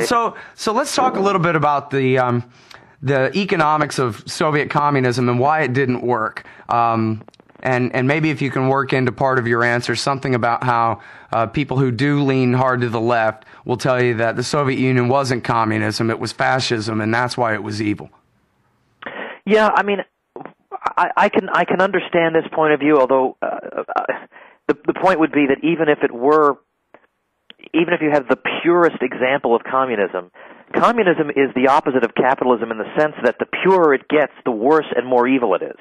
so let's talk a little bit about the economics of Soviet communism and why it didn't work. And maybe if you can work into part of your answer something about how people who do lean hard to the left will tell you that the Soviet Union wasn't communism, it was fascism, and that's why it was evil. Yeah, I mean, I can understand this point of view, although the point would be that even if you have the purest example of communism, communism is the opposite of capitalism in the sense that the purer it gets, the worse and more evil it is.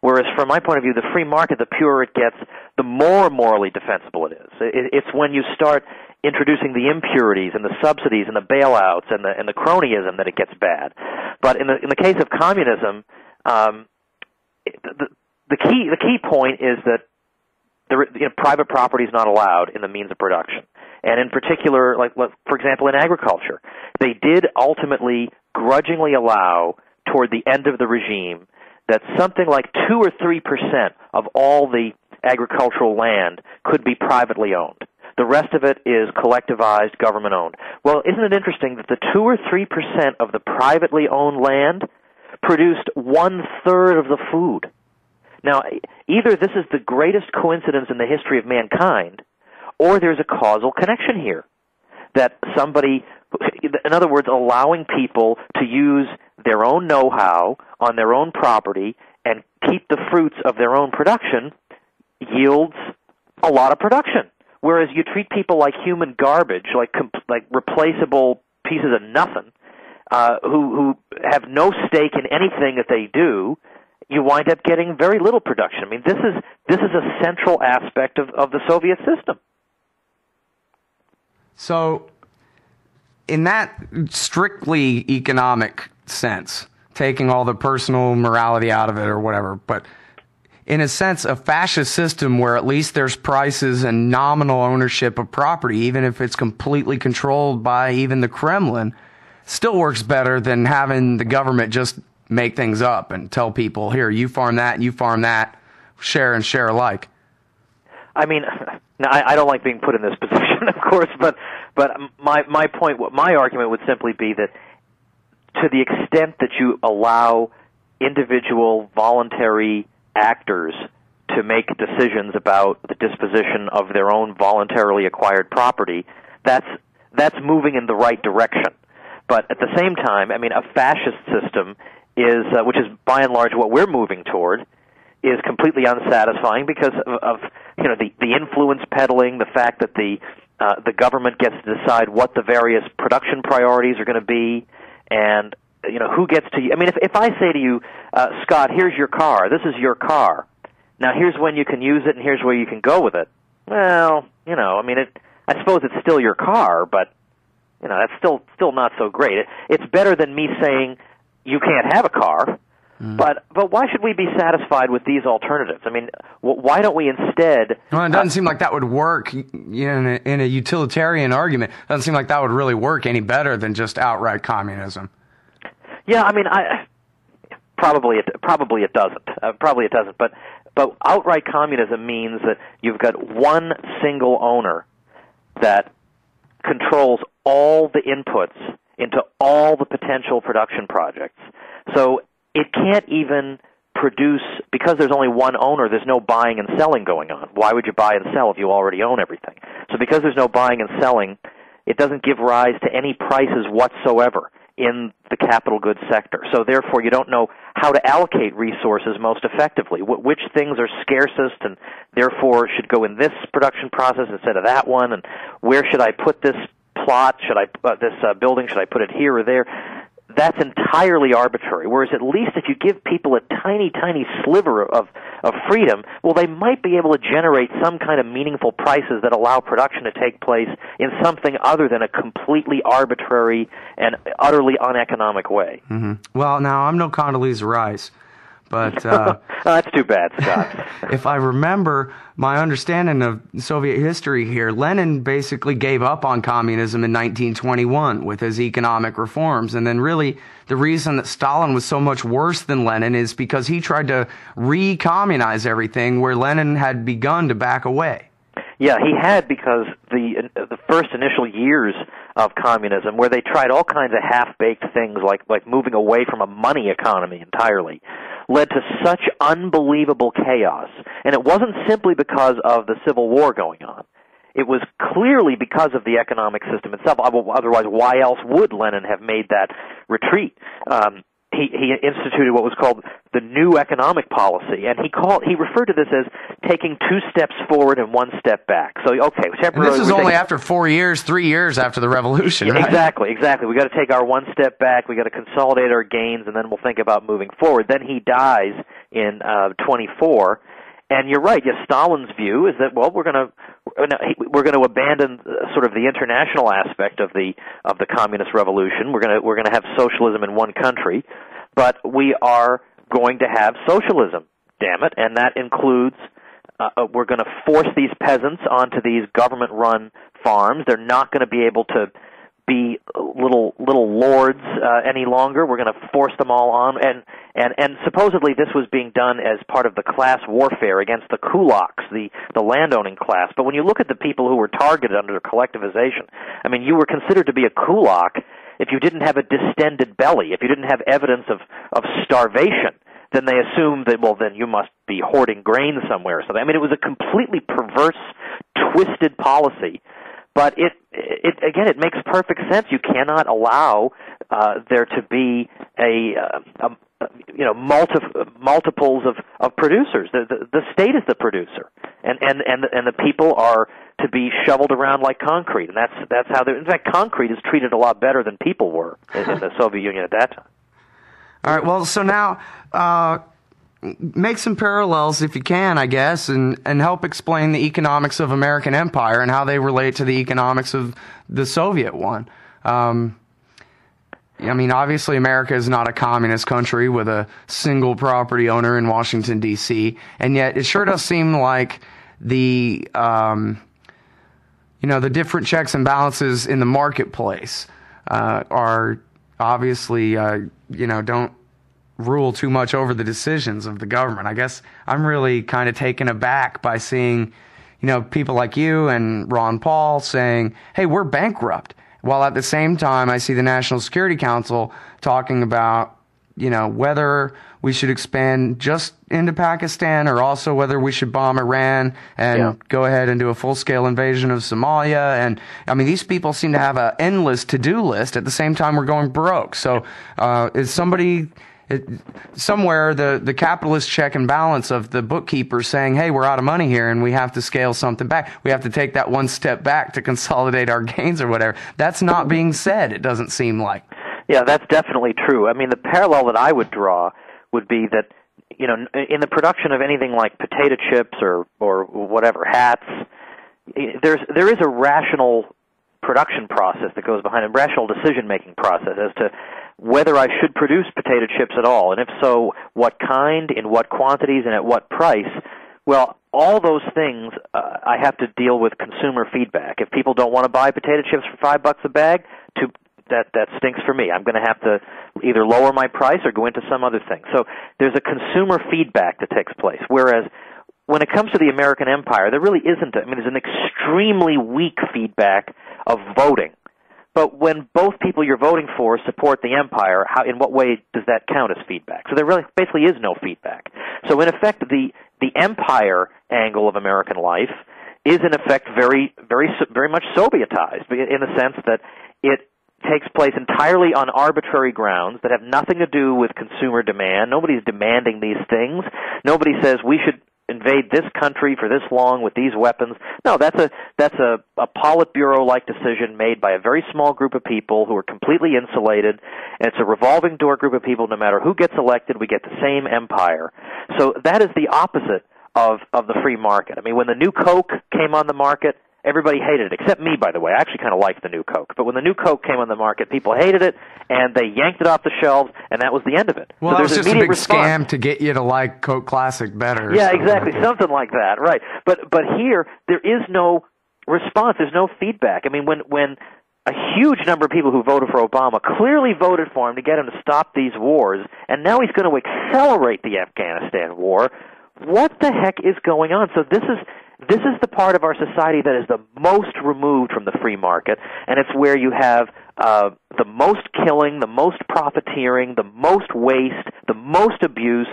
Whereas from my point of view, the free market, the purer it gets, the more morally defensible it is. It's when you start introducing the impurities and the subsidies and the bailouts and the cronyism that it gets bad. But in the case of communism, the key point is that private property is not allowed in the means of production. And in particular, like for example, in agriculture, they did ultimately grudgingly allow toward the end of the regime that something like 2 or 3% of all the agricultural land could be privately owned. The rest of it is collectivized, government-owned. Well, isn't it interesting that the 2 or 3% of the privately owned land produced 1/3 of the food? Now, either this is the greatest coincidence in the history of mankind, or there's a causal connection here. That somebody, in other words, allowing people to use their own know-how on their own property and keep the fruits of their own production yields a lot of production. Whereas you treat people like human garbage, like replaceable pieces of nothing, who have no stake in anything that they do, you wind up getting very little production. I mean, this is a central aspect of the Soviet system. So, in that strictly economic sense, taking all the personal morality out of it or whatever, but in a sense, a fascist system where at least there's prices and nominal ownership of property, even if it's completely controlled by even the Kremlin, still works better than having the government just make things up and tell people, here, you farm that and you farm that, share and share alike. I mean, now I don't like being put in this position, of course, but my point, my argument would simply be that to the extent that you allow individual voluntary actors to make decisions about the disposition of their own voluntarily acquired property, that's moving in the right direction. But at the same time, I mean, a fascist system is, which is by and large what we're moving toward, is completely unsatisfying because of the influence peddling, the fact that the government gets to decide what the various production priorities are going to be, and who gets to. I mean, if I say to you, Scott, here's your car. This is your car. Now here's when you can use it, and here's where you can go with it. Well, I mean, I suppose it's still your car, but that's still not so great. It's better than me saying you can't have a car. But why should we be satisfied with these alternatives? I mean, why don't we instead... Well, it doesn't seem like that would work in a utilitarian argument. It doesn't seem like that would really work any better than just outright communism. Yeah, I mean, probably it doesn't. Probably it doesn't. But outright communism means that you've got one single owner that controls all the inputs into all the potential production projects. So it can't even produce, because there's only one owner, there's no buying and selling going on. Why would you buy and sell if you already own everything? So because there's no buying and selling, it doesn't give rise to any prices whatsoever in the capital goods sector. So therefore you don't know how to allocate resources most effectively, which things are scarcest and therefore should go in this production process instead of that one, and where should I put this plot, this building, should I put it here or there? That's entirely arbitrary. Whereas at least if you give people a tiny, tiny sliver of freedom, well, they might be able to generate some kind of meaningful prices that allow production to take place in something other than a completely arbitrary and utterly uneconomic way. Mm-hmm. Well, now, I'm no Condoleezza Rice, but... that's too bad, Scott. If I remember my understanding of Soviet history here, Lenin basically gave up on communism in 1921 with his economic reforms. And then really the reason that Stalin was so much worse than Lenin is because he tried to re-communize everything where Lenin had begun to back away. Yeah, he had, because the first initial years of communism, where they tried all kinds of half-baked things like moving away from a money economy entirely, led to such unbelievable chaos. And it wasn't simply because of the Civil War going on. It was clearly because of the economic system itself. Otherwise, why else would Lenin have made that retreat? He instituted what was called the new economic policy, and he referred to this as taking 2 steps forward and 1 step back. So, okay, and this is only after 3 years after the revolution, yeah, right? Exactly. We got to take our 1 step back. We got to consolidate our gains, and then we'll think about moving forward. Then he dies in 24. And you're right. Yes, Stalin's view is that, well, we're going to abandon sort of the international aspect of the communist revolution. We're going to have socialism in one country, but we are going to have socialism. Damn it! And that includes we're going to force these peasants onto these government-run farms. They're not going to be able to be little lords any longer. We're going to force them all on, and supposedly this was being done as part of the class warfare against the kulaks, the landowning class. But when you look at the people who were targeted under collectivization, I mean, you were considered to be a kulak if you didn't have a distended belly, if you didn't have evidence of starvation. Then they assumed that, well, then you must be hoarding grain somewhere or something. I mean, it was a completely perverse, twisted policy. But it makes perfect sense. You cannot allow there to be multiples of producers. The state is the producer, and the people are to be shoveled around like concrete, and that's how. In fact, concrete is treated a lot better than people were in the Soviet Union at that time. All right. Well, so now make some parallels, if you can, I guess, and help explain the economics of American empire and how they relate to the economics of the Soviet one. I mean, obviously, America is not a communist country with a single property owner in Washington, D.C., and yet it sure does seem like the different checks and balances in the marketplace are obviously, don't rule too much over the decisions of the government. I guess I'm really kind of taken aback by seeing, people like you and Ron Paul saying, hey, we're bankrupt. While at the same time, I see the National Security Council talking about, whether we should expand just into Pakistan or also whether we should bomb Iran and go ahead and do a full-scale invasion of Somalia. And, I mean, these people seem to have an endless to-do list. At the same time, we're going broke. So is somebody... somewhere the capitalist check and balance of the bookkeeper saying, hey, we're out of money here and we have to scale something back. We have to take that 1 step back to consolidate our gains or whatever. That's not being said, it doesn't seem like. Yeah, that's definitely true. I mean, the parallel that I would draw would be that, in the production of anything like potato chips or whatever, hats, there is a rational production process that goes behind it, a rational decision-making process as to whether I should produce potato chips at all, and if so, what kind, in what quantities, and at what price. Well, all those things I have to deal with consumer feedback. If people don't want to buy potato chips for $5 a bag, that stinks for me. I'm going to have to either lower my price or go into some other thing. So there's a consumer feedback that takes place, whereas when it comes to the American empire, there really isn't. There's an extremely weak feedback of voting. But when both people you're voting for support the empire, in what way does that count as feedback? So there really basically is no feedback. So in effect, the empire angle of American life is in effect very, very, very much Sovietized in the sense that it takes place entirely on arbitrary grounds that have nothing to do with consumer demand. Nobody's demanding these things. Nobody says we should invade this country for this long with these weapons. No, that's a Politburo-like decision made by a very small group of people who are completely insulated, and it's a revolving door group of people. No matter who gets elected, we get the same empire. So that is the opposite of the free market. I mean, when the new Coke came on the market, everybody hated it, except me, by the way. I actually kind of liked the new Coke. But when the new Coke came on the market, people hated it, and they yanked it off the shelves, and that was the end of it. Well, so that was just a big response. Scam to get you to like Coke Classic better. Yeah, exactly, something like that, right. But here, there is no response. There's no feedback. I mean, when a huge number of people who voted for Obama clearly voted for him to get him to stop these wars, and now he's going to accelerate the Afghanistan war, what the heck is going on? So this is this is the part of our society that is the most removed from the free market, and it's where you have the most killing, the most profiteering, the most waste, the most abuse,